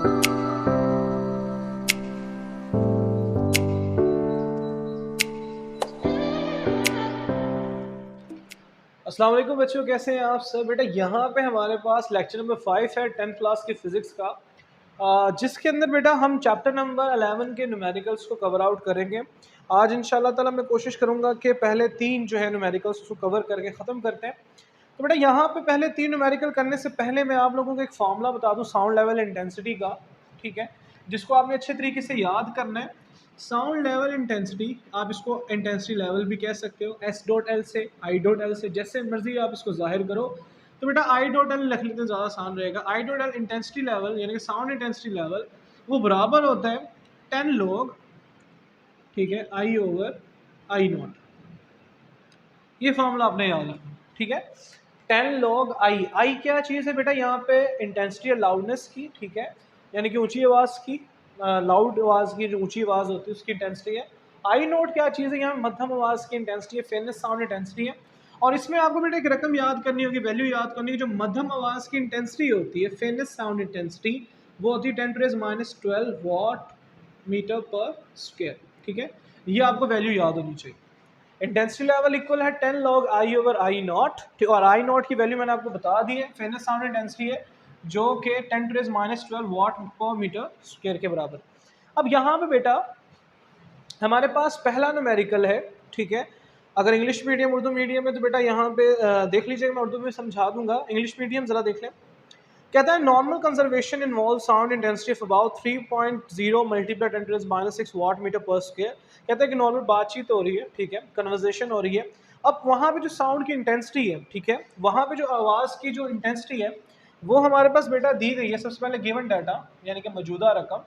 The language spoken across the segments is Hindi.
अस्सलाम वालेकुम बच्चों, कैसे हैं आप सब। बेटा यहाँ पे हमारे पास लेक्चर नंबर 5 है 10th क्लास की फिजिक्स का, जिसके अंदर बेटा हम चैप्टर नंबर 11 के न्यूमेरिकल्स को कवर आउट करेंगे। आज इंशाल्लाह ताला मैं कोशिश करूँगा कि पहले 3 जो है न्यूमेरिकल्स उसको कवर करके ख़त्म करते हैं। तो बेटा यहाँ पे पहले 3 न्यूमेरिकल करने से पहले मैं आप लोगों को एक फार्मूला बता दूँ साउंड लेवल इंटेंसिटी का, ठीक है, जिसको आपने अच्छे तरीके से याद करना है। साउंड लेवल इंटेंसिटी, आप इसको इंटेंसिटी लेवल भी कह सकते हो, एस डॉट एल से, आई डॉट एल से, जैसे मर्जी आप इसको जाहिर करो। तो बेटा आई डॉट एल लिख लेते हैं, ज़्यादा आसान रहेगा। आई डॉट एल इंटेंसिटी लेवल यानी कि साउंड इंटेंसिटी लेवल वो बराबर होता है 10 log, ठीक है, आई ओवर आई नॉट। ये फॉर्मूला आपने याद रखना, ठीक है। 10 log आई, आई क्या चीज़ है बेटा, यहाँ पे इंटेंसिटी और लाउडनेस की, ठीक है, यानी कि ऊंची आवाज़ की, लाउड आवाज़ की जो ऊंची आवाज़ होती है उसकी इंटेंसिटी है। आई नोट क्या चीज़ है, यहाँ मध्यम आवाज़ की इंटेंसिटी है, फेयरनेस साउंड इंटेंसिटी है। और इसमें आपको बेटा एक रकम याद करनी होगी, वैल्यू याद करनी होगी। जो मध्यम आवाज़ की इंटेंसिटी होती है, फेयरनेस साउंड इंटेंसिटी, वो होती है 10⁻⁻12 वाट मीटर पर स्क्वायर, ठीक है। ये आपको वैल्यू याद होनी चाहिए। इंटेंसिटी लेवल इक्वल है 10 log I over I not, और आई नॉट की वैल्यू मैंने आपको बता दी है, फेयरनेस साउंड इंटेंसिटी है, जो कि 10⁻12 वाट पर मीटर स्क्वायर के बराबर। अब यहाँ पे बेटा हमारे पास पहला न्यूमेरिकल है, ठीक है। अगर इंग्लिश मीडियम उर्दू मीडियम है तो बेटा यहाँ पे देख लीजिएगा, मैं उर्दू में समझा दूंगा। इंग्लिश मीडियम ज़रा देख लें। कहता है normal conservation involve sound intensity of about 3.0 multiply 10⁻⁻6 watt metre per square. कहता है कि नॉर्मल बातचीत हो रही है, ठीक है, कन्वर्सेशन हो रही है। अब वहाँ पे जो साउंड की इंटेंसिटी है, ठीक है, वहाँ पे जो आवाज़ की जो इंटेंसिटी है वो हमारे पास बेटा दी गई है। सबसे पहले गिवन डाटा यानी कि मौजूदा रकम।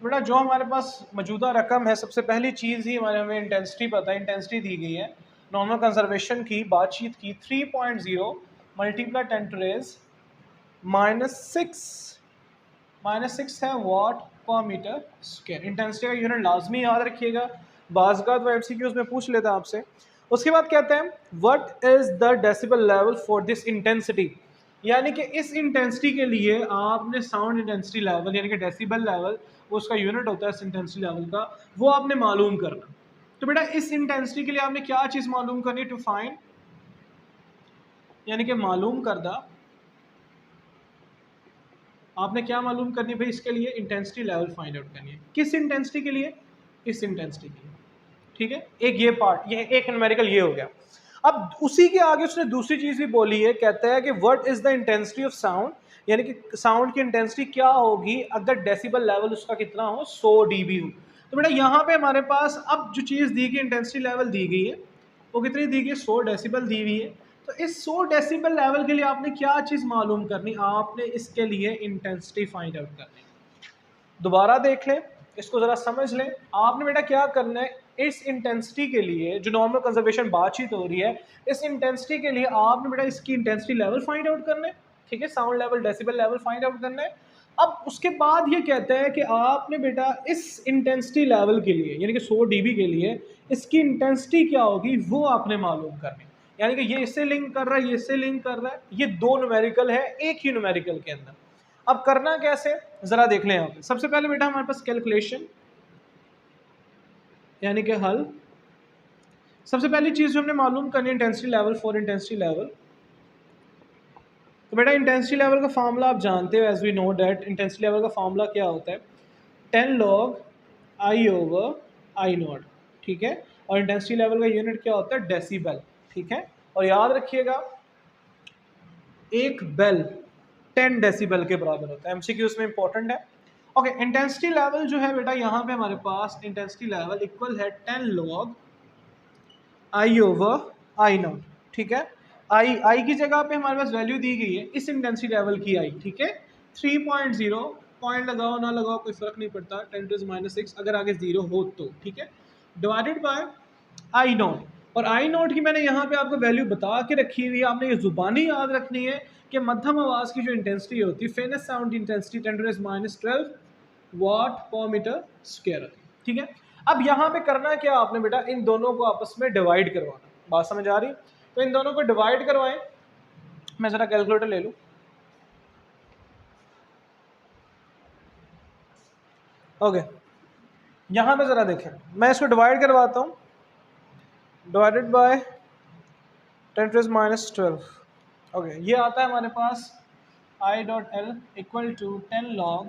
बेटा जो हमारे पास मौजूदा रकम है, सबसे पहली चीज़ ही हमें इंटेंसिटी पता है, इंटेंसिटी दी गई है नॉर्मल कंजर्वेशन की, बातचीत की, 3.0 मल्टीप्लाई 10⁻⁻6 है वाट पर मीटर स्क्वायर। इंटेंसिटी का यूनिट लाजमी याद रखिएगा, बाज़गात वो एमसीक्यूज़ में पूछ लेता है आपसे। उसके बाद कहते हैं what is the decibel level for this intensity, यानी कि इस इंटेंसिटी के लिए आपने साउंड इंटेंसिटी लेवल यानी कि डेसिबल लेवल, वो उसका यूनिट होता है इस इंटेंसिटी लेवल का, वो आपने मालूम करना। तो बेटा इस इंटेंसिटी के लिए आपने क्या चीज़ मालूम करनी है, टू फाइंड यानी कि मालूम करदा, आपने क्या मालूम करनी है भाई, इसके लिए इंटेंसिटी लेवल फाइंड आउट करनी है। किस इंटेंसिटी के लिए, इस इंटेंसिटी के लिए, ठीक है। एक ये पार्ट, ये एक न्यूमेरिकल ये हो गया। अब उसी के आगे उसने दूसरी चीज भी बोली है, कहता है कि what is the intensity of sound, यानी कि साउंड की इंटेंसिटी क्या होगी अगर डेसिबल लेवल उसका कितना हो, 100 dB हो। तो बेटा यहाँ पे हमारे पास अब जो चीज दी गई, इंटेंसिटी लेवल दी गई है, वो कितनी दी गई, 100 डेसिबल दी हुई है। तो इस 100 डेसिबल लेवल के लिए आपने क्या चीज मालूम करनी, आपने इसके लिए इंटेंसिटी फाइंड आउट करनी। दोबारा देख लें, इसको ज़रा समझ लें। आपने बेटा क्या करना है, इस इंटेंसिटी के लिए जो नॉर्मल कंजर्वेशन बातचीत हो रही है, इस इंटेंसिटी के लिए आपने बेटा इसकी इंटेंसिटी लेवल फाइंड आउट करना है, ठीक है, sound level decibel level find out करना है। अब उसके बाद ये कहता है कि आपने बेटा इस इंटेंसिटी लेवल के लिए यानी कि 100 dB के लिए इसकी इंटेंसिटी क्या होगी वो आपने मालूम करनी। यानी कि ये इससे लिंक कर रहा है, ये इससे लिंक कर रहा है, ये दो न्यूमेरिकल है एक ही न्यूमेरिकल के अंदर। अब करना कैसे, जरा देख लें यहाँ पे। सबसे पहले बेटा हमारे पास कैलकुलेशन यानी कि हल। सबसे पहली चीज जो हमने मालूम करनी है intensity level for intensity level. तो बेटा इंटेंसिटी लेवल का फार्मूला आप जानते हो, as we know that intensity level का फार्मूला क्या होता है, 10 log I over I naught, ठीक है। और इंटेंसिटी लेवल का यूनिट क्या होता है, डेसिबल, ठीक है। और याद रखिएगा एक बेल 10 डेसिबल के बराबर होता है, एमसीक्यू में इंपॉर्टेंट है। ओके, इंटेंसिटी लेवल जो है बेटा यहाँ पे हमारे पास इंटेंसिटी लेवल इक्वल है 10 log I over I naught, ठीक है। आई की जगह पे हमारे पास वैल्यू दी गई है इस इंटेंसिटी लेवल की आई, ठीक है, 3.0, पॉइंट लगाओ ना लगाओ कोई फर्क नहीं पड़ता, 10⁻⁻6 अगर आगे 0 हो तो, ठीक है, डिवाइडेड बाय आई नॉट। और आई नॉट की मैंने यहाँ पे आपको वैल्यू बता के रखी हुई है, आपने ये जुबानी याद रखनी है कि मध्यम आवाज़ की जो इंटेंसिटी होती है, फेयरनेस साउंड इंटेंसिटी 10⁻12 वाट पर मीटर स्क्वायर होती है, ठीक है। अब यहाँ पे करना क्या आपने बेटा, इन दोनों को आपस में डिवाइड करवाना। बात समझ आ रही, तो इन दोनों को डिवाइड करवाएं। मैं ज़रा कैलकुलेटर ले लूँ। ओके, यहाँ पे ज़रा देखें, मैं इसको डिवाइड करवाता हूँ, डिवाइडेड बाय 10⁻⁻12। ओके, ये आता है हमारे पास I dot L equal to 10 log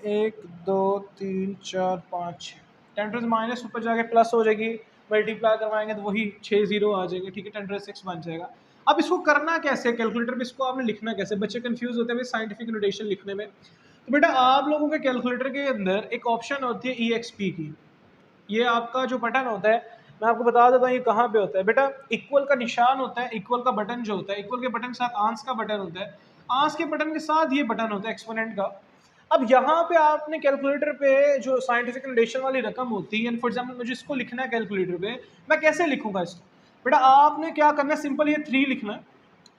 1 2 3 4 5 10⁻, ऊपर जाके प्लस हो जाएगी, मल्टीप्लाई करवाएंगे तो वही 6 जीरो आ जाएंगे, ठीक है, 10⁻6 बन जाएगा। अब इसको करना कैसे, कैलकुलेटर पे इसको आपने लिखना कैसे, बच्चे कंफ्यूज होते हैं साइंटिफिक नोटेशन लिखने में। तो बेटा आप लोगों के कैलकुलेटर के अंदर एक ऑप्शन होती है EXP की, ये आपका जो बटन होता है, मैं आपको बता देता हूँ ये कहाँ पे होता है बेटा। इक्वल का निशान होता है, इक्वल का बटन जो होता है, इक्वल के बटन के साथ आंस का बटन होता है, आंस के बटन के साथ ये बटन होता है एक्सपोनेंट का। अब यहाँ पे आपने कैलकुलेटर पे जो साइंटिफिक नोटेशन वाली रकम होती है, फॉर एग्जाम्पल मुझे इसको लिखना है कैलकुलेटर पे, मैं कैसे लिखूंगा इसको, बेटा आपने क्या करना है, सिंपल ये 3 लिखना है,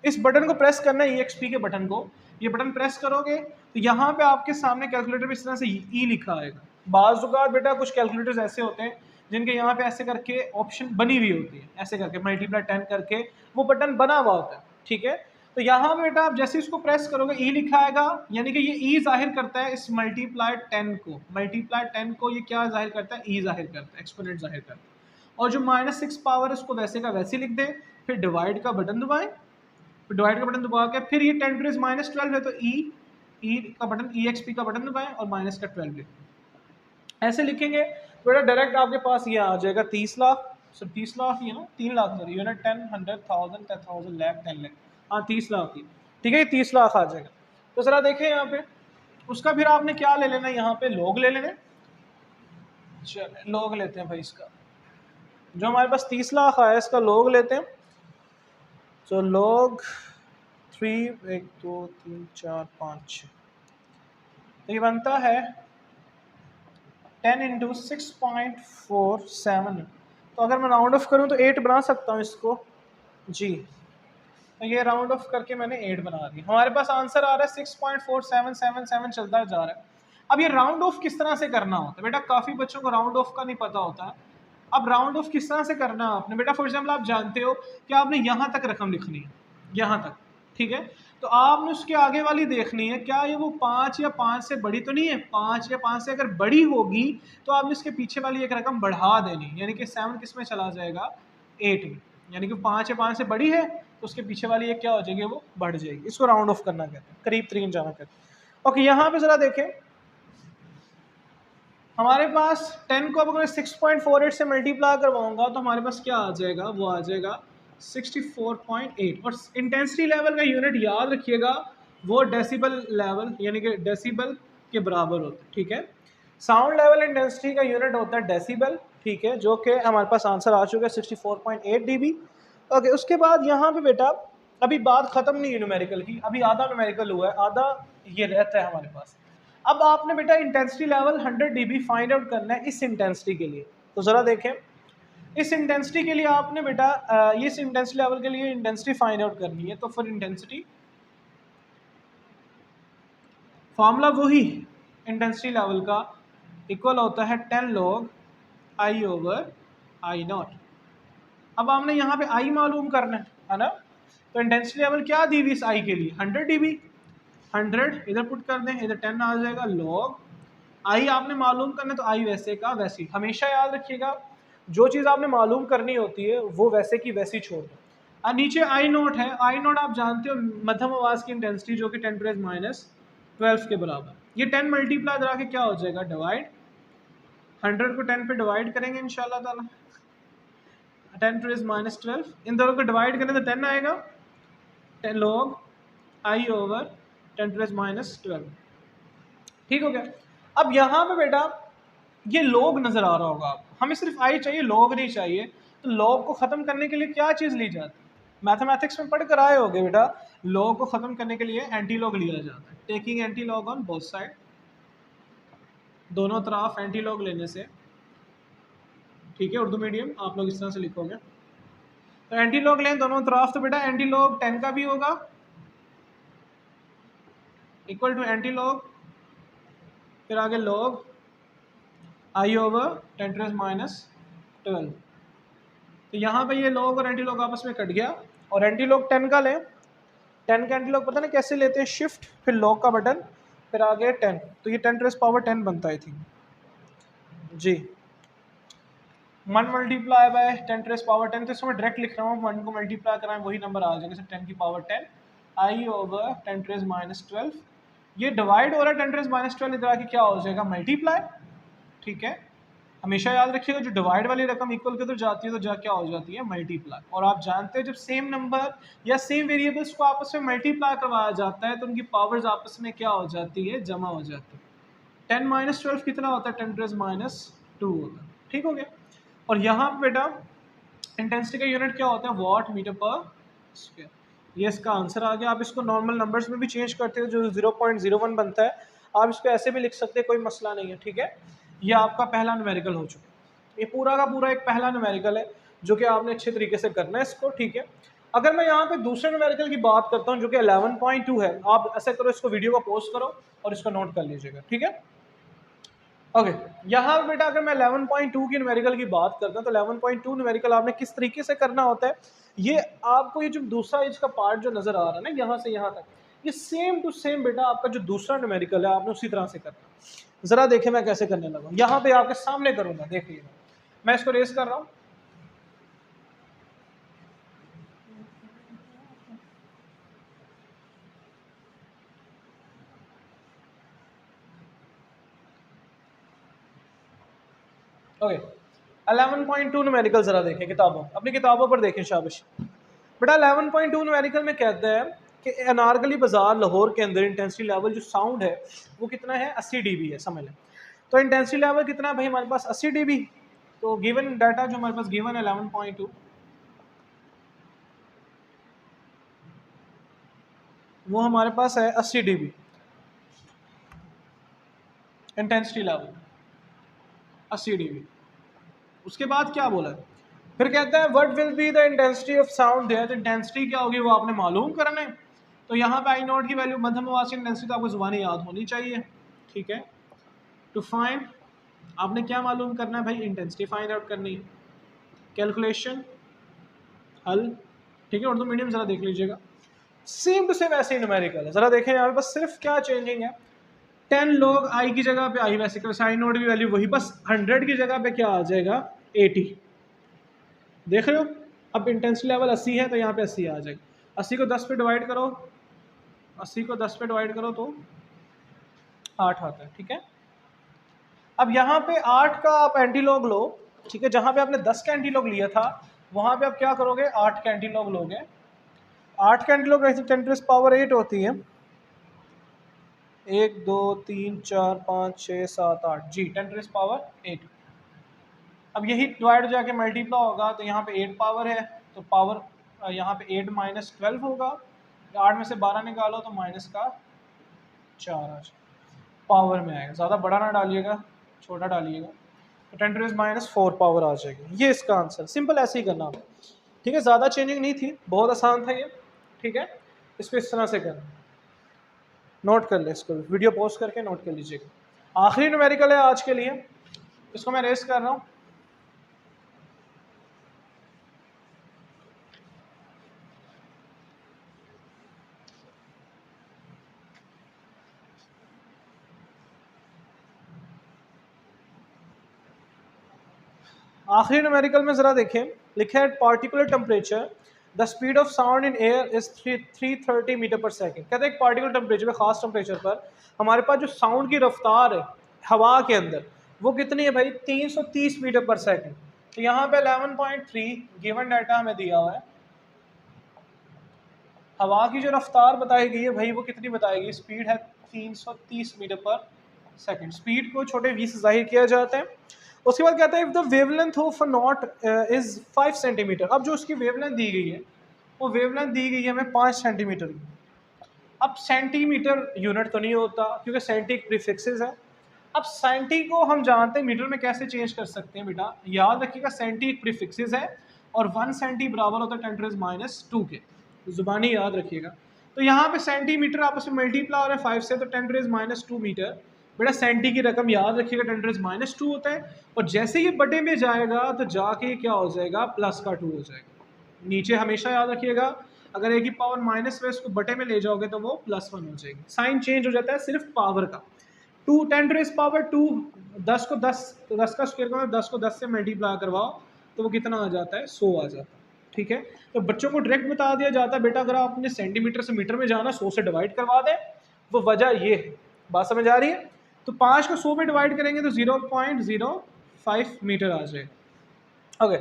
इस बटन को प्रेस करना है, EXP के बटन को, ये बटन प्रेस करोगे तो यहाँ पे आपके सामने कैलकुलेटर पे इस तरह से ई लिखा आएगा। बाज़ बेटा कुछ कैलकुलेटर्स ऐसे होते हैं जिनके यहाँ पे ऐसे करके ऑप्शन बनी हुई होती है, ऐसे करके मल्टीप्लाई 10 करके वो बटन बना हुआ होता है, ठीक है। तो यहाँ पे बेटा आप जैसे इसको प्रेस करोगे ई लिखा आएगा, यानी कि ये ई जाहिर करता है इस मल्टीप्लाई 10 को, मल्टीप्लाई 10 को ये क्या जाहिर करता है, ई जाहिर करता है, एक्सपोनेंट जाहिर करता है। और जो -6 पावर है उसको वैसे का वैसे लिख दे, फिर डिवाइड का बटन दबाएं, डिवाइड का बटन दबा के फिर ये 10⁻12 है तो ई का बटन, EXP का बटन दबाएं और माइनस का 12 लिखें, ऐसे लिखेंगे तो बेटा डायरेक्ट आपके पास ये आ जाएगा 30 लाख, सो 30 लाख ये ना 3 लाख सॉरी यूनिट 10 100,000 10,000 लाख 10 लाख, हाँ 30 लाख ही, ठीक है, ये 30 लाख आ जाएगा। तो जरा देखें यहाँ पे, उसका फिर आपने क्या ले लेना, यहाँ पे लॉग ले लेने, चले लॉग लेते हैं भाई इसका, जो हमारे पास 30 लाख आया इसका लॉग लेते हैं। तो लॉग 3 1 2 3 4 5 6, तो ये बनता है 10 × 6.47। तो अगर मैं राउंड ऑफ करूं तो 8 बना सकता हूं इसको जी, तो ये राउंड ऑफ करके मैंने 8 बना दिया, हमारे पास आंसर आ रहा है 6.4777 चलता जा रहा है। अब ये राउंड ऑफ किस तरह से करना होता है बेटा, काफ़ी बच्चों को राउंड ऑफ का नहीं पता होता है। अब राउंड ऑफ किस तरह से करना है आपने बेटा, फॉर एग्जाम्पल आप जानते हो कि आपने यहाँ तक रकम लिखनी है, यहाँ तक, ठीक है, तो आपने उसके आगे वाली देखनी है, क्या ये वो 5 या 5 से बड़ी तो नहीं है, 5 या 5 से अगर बड़ी होगी तो आपने इसके पीछे वाली एक रकम बढ़ा देनी, यानी कि 7 किस में चला जाएगा, 8 में, यानी कि 5 या 5 से बड़ी है तो उसके पीछे वाली एक क्या हो जाएगी, वो बढ़ जाएगी, इसको राउंड ऑफ करना कहते हैं, करीब तरीन जाना कहते हैं। ओके, यहाँ पे जरा देखें, हमारे पास 10 को अब अगर 6.48 से मल्टीप्लाई करवाऊंगा तो हमारे पास क्या आ जाएगा, वो आ जाएगा 64.8। और इंटेंसिटी लेवल का यूनिट याद रखिएगा, वो डेसिबल लेवल यानी कि डेसिबल के बराबर होता है, ठीक है। साउंड लेवल इंटेंसिटी का यूनिट होता है डेसिबल, ठीक है, जो कि हमारे पास आंसर आ चुका है 64.8 dB। ओके, उसके बाद यहाँ पे बेटा अभी बात खत्म नहीं है न्यूमेरिकल की, अभी आधा न्यूमेरिकल हुआ है, आधा ये रहता है हमारे पास। अब आपने बेटा intensity level 100 dB find out करना है इस इंटेंसिटी के लिए। तो ज़रा देखें, इस इंटेंसिटी के लिए आपने बेटा ये इस इंटेंसिटी लेवल के लिए इंटेंसिटी फाइंड आउट करनी है। तो फॉर इंटेंसिटी फॉर्मूला वही इंटेंसिटी लेवल का इक्वल होता है 10 log I/I0। अब आपने यहाँ पे I मालूम करना है ना, तो इंटेंसिटी लेवल क्या दी हुई इस I के लिए, 100 dB, 100 इधर पुट कर दें, इधर 10 आ जाएगा, log I आपने मालूम करना है तो I वैसे का वैसी, हमेशा याद रखिएगा जो चीज़ आपने मालूम करनी होती है वो वैसे की वैसी छोड़ दो। और नीचे I0 है, I0 आप जानते हो मध्यम आवाज़ की इंटेंसिटी जो कि 10⁻12 के बराबर, ये 10 मल्टीप्लाई करा के क्या हो जाएगा, डिवाइड, 100 को 10 पे डिवाइड करेंगे इंशाल्लाह ताला, 10⁻12, इन दोनों को डिवाइड करें तो 10 आएगा, 10 log I/10⁻12, ठीक हो गया। अब यहाँ पे बेटा ये log नजर आ रहा होगा आपको, हमें सिर्फ I चाहिए, log नहीं चाहिए। तो log को खत्म करने के लिए क्या चीज ली जाती है, मैथमेटिक्स में पढ़ कर आए होगे बेटा, log को खत्म करने के लिए एंटी लॉग लिया जाता है, taking anti log on both side, दोनों तरफ एंटी लॉग लेने से, ठीक है, उर्दू मीडियम आप लोग इस तरह से लिखोगे, तो एंटी लॉग लें दोनों तरफ, तो बेटा एंटी लॉग 10 का भी होगा इक्वल टू एंटी लॉग, फिर आगे log I/10⁻12। तो यहाँ पे ये log और एंटी लॉग आपस में कट गया, और एंटी लॉग 10 का लें, 10 का एंटी लॉग पता ना कैसे लेते हैं, शिफ्ट फिर log का बटन, फिर आ गया 10, तो ये 10⁻10 बनता है थी जी। 1 मल्टीप्लाई बाय 10⁻10, तो इसको मैं डायरेक्ट लिख रहा हूँ, 1 को मल्टीप्लाई कराएं वही नंबर आ जाएगा, 10⁻10 आई ओवर 10⁻12। ये डिवाइड हो रहा है 10⁻12, इधर आके क्या हो जाएगा मल्टीप्लाई, ठीक है। हमेशा याद रखिएगा जो डिवाइड वाली रकम इक्वल के उधर जाती है तो जा क्या हो जाती है मल्टीप्लाई। और आप जानते हैं जब सेम नंबर या सेम वेरिएबल्स को आपस में मल्टीप्लाई करवाया जाता है तो उनकी पावर्स आपस में क्या हो जाती है, जमा हो जाती है। 10⁻12 कितना होता है, 10⁻2 होता है, ठीक हो गया। और यहाँ पे बेटा इंटेंसिटी का यूनिट क्या होता है, वॉट मीटर पर स्क्वायर। ये इसका आंसर आ गया। आप इसको नॉर्मल नंबर्स में भी चेंज करते हो, जो 0.01 बनता है आप इसको ऐसे भी लिख सकते हैं, कोई मसला नहीं है, ठीक है। ये आपका पहला न्यूमेरिकल हो चुका है। ये पूरा का पूरा एक पहला न्यूमेरिकल है जो कि आपने अच्छे तरीके से करना है इसको, ठीक है। अगर मैं यहाँ पे दूसरे न्यूमेरिकल की बात करता हूँ जो कि 11.2 है, आप ऐसा करो, इसको वीडियो को पॉज करो और इसको नोट कर लीजिएगा, ठीक है। ओके यहाँ बेटा अगर मैं 11.2 की न्यूमेरिकल की बात करता हूँ तो 11.2 न्यूमेरिकल आपने किस तरीके से करना होता है, ये आपको ये जो दूसरा इसका पार्ट जो नजर आ रहा है ना यहाँ से यहाँ तक, ये सेम टू सेम बेटा आपका जो दूसरा न्यूमेरिकल है आपने उसी तरह से करना। जरा देखें मैं कैसे करने लगा, यहाँ पे आपके सामने करूंगा, देखिएगा मैं इसको रेस कर रहा हूँ। ओके 11.2 न्यूमेरिकल जरा देखें किताबों, अपनी किताबों पर देखें शाबाश बेटा। 11.2 न्यूमेरिकल में कहता है कि अनारकली बाजार लाहौर के अंदर इंटेंसिटी लेवल जो साउंड है वो कितना है, 80 dB है, समझ लें। तो इंटेंसिटी लेवल कितना है भाई हमारे पास, 80 dB। तो गिवन डाटा जो हमारे पास गिवन है 11.2, वो हमारे पास है 80 dB इंटेंसिटी लेवल, 80 dB। उसके बाद क्या बोला है, फिर कहता है what will be the intensity of sound there, तो इंटेंसिटी क्या होगी वो आपने मालूम करना है। तो यहाँ पे आई नॉट की वैल्यू मध्यमवासी इंटेंसिटी तो आपको जुबानी याद होनी चाहिए, ठीक है। टू फाइंड आपने क्या मालूम करना है भाई, इंटेंसिटी फाइंड आउट करनी है, कैलकुलेशन हल, ठीक है। उर्दू मीडियम जरा देख लीजिएगा, सेम टू सेम ऐसे ही न्यूमेरिकल है। जरा देखें यहाँ पे बस सिर्फ क्या चेंजिंग है, 10 log आई की जगह पे आई, वैसे तो साइन नोट की वैल्यू वही, बस 100 की जगह पे क्या आ जाएगा 80, देख रहे हो। अब इंटेंसिटी लेवल 80 है तो यहाँ पे 80 आ जाएगा, 80 को 10 पे डिवाइड करो, 80 को 10 पे डिवाइड करो तो 8 आता है, ठीक है। अब यहाँ पे 8 का आप एंटीलॉग लो, ठीक है, जहाँ पे आपने 10 का एंटीलॉग लिया था वहाँ पे आप क्या करोगे, 8 का एंटीलॉग लोगे। 8 का एंटीलॉग 10⁻8 होती है, 1 2 3 4 5 6 7 8 जी, 10⁻8। अब यही डिवाइड जाके मल्टीप्लाई होगा तो यहाँ पे 8 पावर है, तो पावर यहाँ पे 8 - 12 होगा, 8 में से 12 निकालो तो माइनस का 4 आ जाए, पावर में आएगा, ज़्यादा बड़ा ना डालिएगा, छोटा डालिएगा, तो 10⁻4 पावर आ जाएगी। ये इसका आंसर, सिंपल ऐसे ही करना आप, ठीक है, ज़्यादा चेंजिंग नहीं थी, बहुत आसान था ये, ठीक है। इसको इस तरह से करना, नोट कर ले, इसको वीडियो पॉज करके नोट कर लीजिएगा। आखिरी न्यूमेरिकल है आज के लिए, इसको मैं रेस कर रहा हूँ। आखिरी न्यूमेरिकल में ज़रा देखें, लिखा है particular temperature the speed of sound in air is 330 metre per second. कहते हैं एक पार्टिकुलर टेम्परेचर में, खास टेम्परेचर पर हमारे पास जो साउंड की रफ्तार है हवा के अंदर वो कितनी है भाई, 330 मीटर पर सेकेंड। तो यहाँ पे 11.3 गिवन डाटा हमें दिया हुआ है, हवा की जो रफ्तार बताई गई है भाई वो कितनी बताई गई, स्पीड है 330 मीटर पर सेकेंड। स्पीड को छोटे v से जाहिर किया जाता है। उसके बाद कहता है if the wavelength of a not is 5 centimetre. अब जो उसकी वेवलेंथ दी गई है वो वेवलेंथ दी गई है हमें 5 सेंटीमीटर की। अब सेंटीमीटर यूनिट तो नहीं होता क्योंकि सेंटी प्रीफिक्सेस है। अब सेंटी को हम जानते हैं मीटर में कैसे चेंज कर सकते हैं बेटा, याद रखिएगा सेंटी प्रीफिक्सेस है और 1 सेंटी बराबर होता है 10⁻2 के, जुबानी याद रखिएगा। तो यहाँ पे सेंटीमीटर आपस में मल्टीप्लाई हो रहा है 5 से, तो 10⁻2 मीटर बेटा सेंटी की रकम याद रखिएगा 10⁻2 होता है, और जैसे ये बटे में जाएगा तो जाके क्या हो जाएगा, +2 हो जाएगा। नीचे हमेशा याद रखिएगा अगर ए की पावर माइनस में इसको बटे में ले जाओगे तो वो +1 हो जाएगी। साइन चेंज हो जाता है सिर्फ पावर का। 2 10⁻², 10 को 10 का स्क्वायर करो, 10 को 10 से मल्टीप्लाई करवाओ तो वो कितना आ जाता है, 100 आ जाता है। ठीक है, तो बच्चों को डायरेक्ट बता दिया जाता है बेटा अगर आपने सेंटीमीटर से मीटर में जाना 100 से डिवाइड करवा दें, वो वजह ये है। बात समझ आ रही है? तो 5 को 100 में डिवाइड करेंगे तो 0.05 मीटर आ जाएगा। ओके,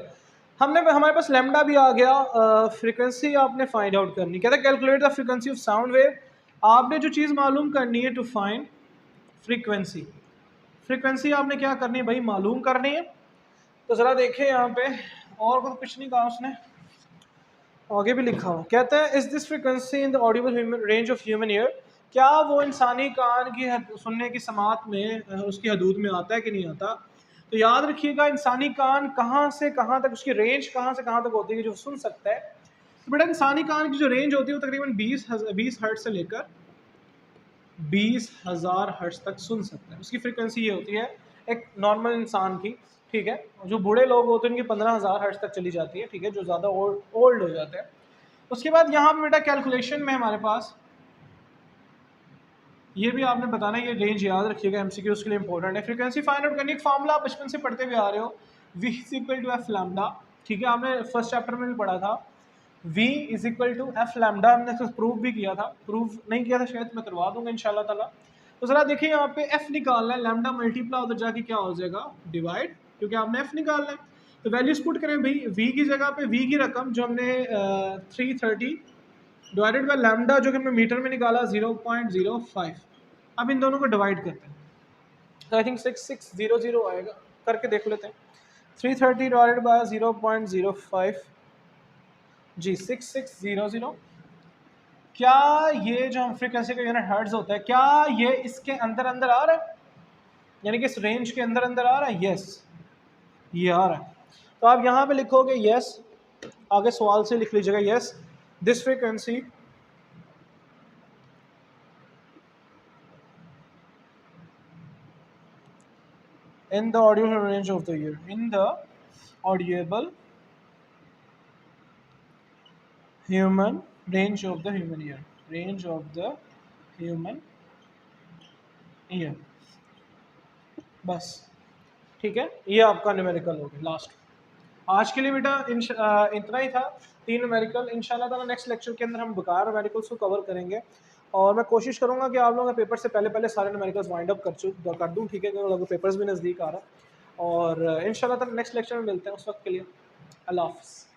हमारे पास लैम्डा भी आ गया। फ्रीक्वेंसी आपने फाइंड आउट करनी, कहता है calculate the frequency of sound wave. आपने जो चीज़ मालूम करनी है टू फाइंड फ्रीक्वेंसी, फ्रीक्वेंसी आपने क्या करनी है भाई, मालूम करनी है। तो ज़रा देखें यहाँ पे, और कुछ नहीं कहा उसने, आगे भी लिखा हो, कहता है is this frequency in the Audible range of human ear, क्या वो इंसानी कान की सुनने की समात में उसकी हदूद में आता है कि नहीं आता। तो याद रखिएगा इंसानी कान कहाँ से कहाँ तक, उसकी रेंज कहाँ से कहाँ तक होती है जो सुन सकता है। तो बेटा इंसानी कान की जो रेंज होती है वो तकरीबन 20 हर्ट्ज से लेकर 20,000 हर्ट्ज तक सुन सकता है। उसकी फ्रीक्वेंसी ये होती है एक नॉर्मल इंसान की। ठीक है, जो बूढ़े लोग होते हैं उनकी 15,000 हर्ट्ज तक चली जाती है। ठीक है, जो ज़्यादा ओल्ड हो जाते हैं। उसके बाद यहाँ पे बेटा कैलकुलेशन में हमारे पास ये भी आपने बताना है, ये रेंज याद रखिएगा, एमसीक्यू उसके लिए इंपॉर्टेंट है। फ्रीक्वेंसी फाइंड आउट करने, एक फार्मूला आप बचपन से पढ़ते हुए आ रहे हो, V is equal to F lambda. ठीक है, आपने फर्स्ट चैप्टर में भी पढ़ा था V is equal to F lambda. हमने इसको प्रूव भी किया था, प्रूव नहीं किया था शायद, मैं करवा दूंगा इंशाल्लाह ताला। तो ज़रा देखिए यहाँ पे एफ निकालना है, लैम्डा मल्टीप्लाई उधर जाके क्या हो जाएगा, डिवाइड, क्योंकि आपने एफ निकालना है। तो वैल्यूज पुट करें भाई, V की जगह पे V की रकम जो हमने 330 डिवाइडेड बाई लैम्डा जो कि हमने मीटर में निकाला 0.05। अब इन दोनों को डिवाइड करते हैं तो आई थिंक 6600 आएगा, करके देख लेते हैं। 330 डिवाइडेड बाय 0.05 जी 6600। क्या ये जो हम फ्रीक्वेंसी का यूनिट हर्ट्ज होता है, क्या ये इसके अंदर अंदर आ रहा है, यानी कि इस रेंज के अंदर अंदर आ रहा है? यस, ये आ रहा है। तो आप यहाँ पे लिखोगे यस, आगे सवाल से लिख लीजिएगा yes this frequency in the audible range of the ear, in the audible human range of the human ear, range of the human ear। बस ठीक है, ये आपका न्यूमेरिकल हो गया लास्ट। आज के लिए बेटा इतना ही था, 3 न्यूमेरिकल। इंशाल्लाह ताला नेक्स्ट लेक्चर के अंदर हम बकाया न्यूमेरिकल्स को कवर करेंगे और मैं कोशिश करूंगा कि आप लोगों के पेपर से पहले सारे न्यूमेरिकल्स वाइंड अप कर दूं। ठीक है, क्योंकि पेपर्स भी नज़दीक आ रहा है। और इंशाल्लाह ताला नेक्स्ट लेक्चर में मिलते हैं, उस वक्त के लिए अल्लाह हाफ़िज़।